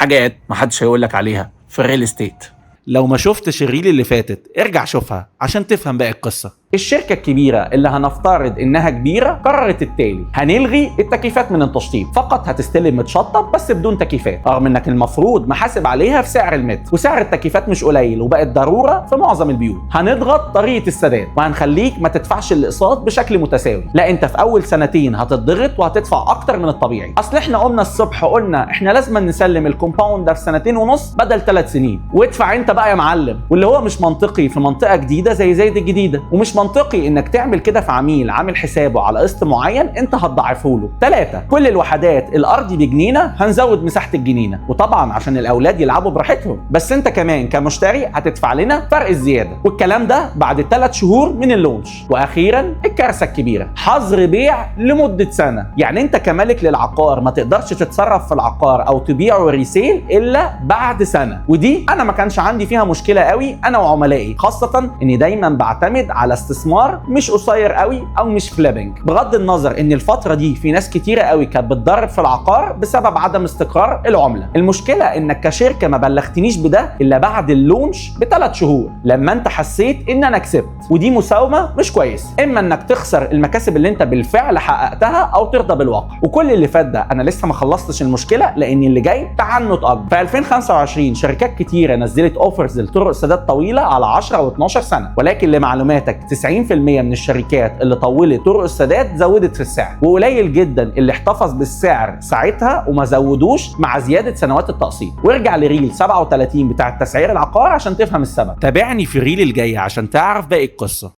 حاجات محدش هيقولك عليها في الريل استيت. لو ما شفتش الريل اللي فاتت ارجع شوفها عشان تفهم باقي القصة. الشركة الكبيرة اللي هنفترض انها كبيرة قررت التالي: هنلغي التكييفات من التشطيب، فقط هتستلم متشطب بس بدون تكييفات، رغم انك المفروض محاسب عليها في سعر المتر، وسعر التكييفات مش قليل وبقت ضرورة في معظم البيوت. هنضغط طريقة السداد وهنخليك ما تدفعش الاقساط بشكل متساوي، لا انت في اول سنتين هتضغط وهتدفع اكتر من الطبيعي. اصل احنا قلنا الصبح احنا لازم نسلم الكومباوند ده في 2.5 سنين بدل 3 سنين، وادفع انت بقى يا معلم. واللي هو مش منطقي في منطقة جديدة زي زايد الجديدة، ومش منطقي انك تعمل كده في عميل عامل حسابه على قسط معين انت هتضاعفه له. 3، كل الوحدات الارضي بجنينه هنزود مساحه الجنينه، وطبعا عشان الاولاد يلعبوا براحتهم، بس انت كمان كمشتري هتدفع لنا فرق الزياده، والكلام ده بعد 3 شهور من اللونش. واخيرا الكارثه الكبيره: حظر بيع لمده سنه. يعني انت كمالك للعقار ما تقدرش تتصرف في العقار او تبيعه ريسيل الا بعد سنه، ودي انا ما كانش عندي فيها مشكله قوي انا وعملائي، خاصه اني دايما بعتمد على استثمار مش قصير قوي او مش فليبنج، بغض النظر ان الفتره دي في ناس كتيره قوي كانت بتضرب في العقار بسبب عدم استقرار العمله. المشكله انك كشركه ما بلغتنيش بده الا بعد اللونش ب3 شهور، لما انت حسيت ان انا كسبت، ودي مساومه مش كويس. اما انك تخسر المكاسب اللي انت بالفعل حققتها او ترضى بالواقع. وكل اللي فات ده انا لسه ما خلصتش المشكله، لان اللي جاي تعنت اكبر. في 2025 شركات كتيره نزلت اوفرز لطرق سداد طويله على 10 و12 سنه، ولكن لمعلوماتك 90% من الشركات اللي طولت طرق السداد زودت في السعر، وقليل جدا اللي احتفظ بالسعر ساعتها وما زودوش مع زياده سنوات التقسيط. وارجع لريل 37 بتاع تسعير العقار عشان تفهم السبب. تابعني في الريل الجاي عشان تعرف باقي القصة.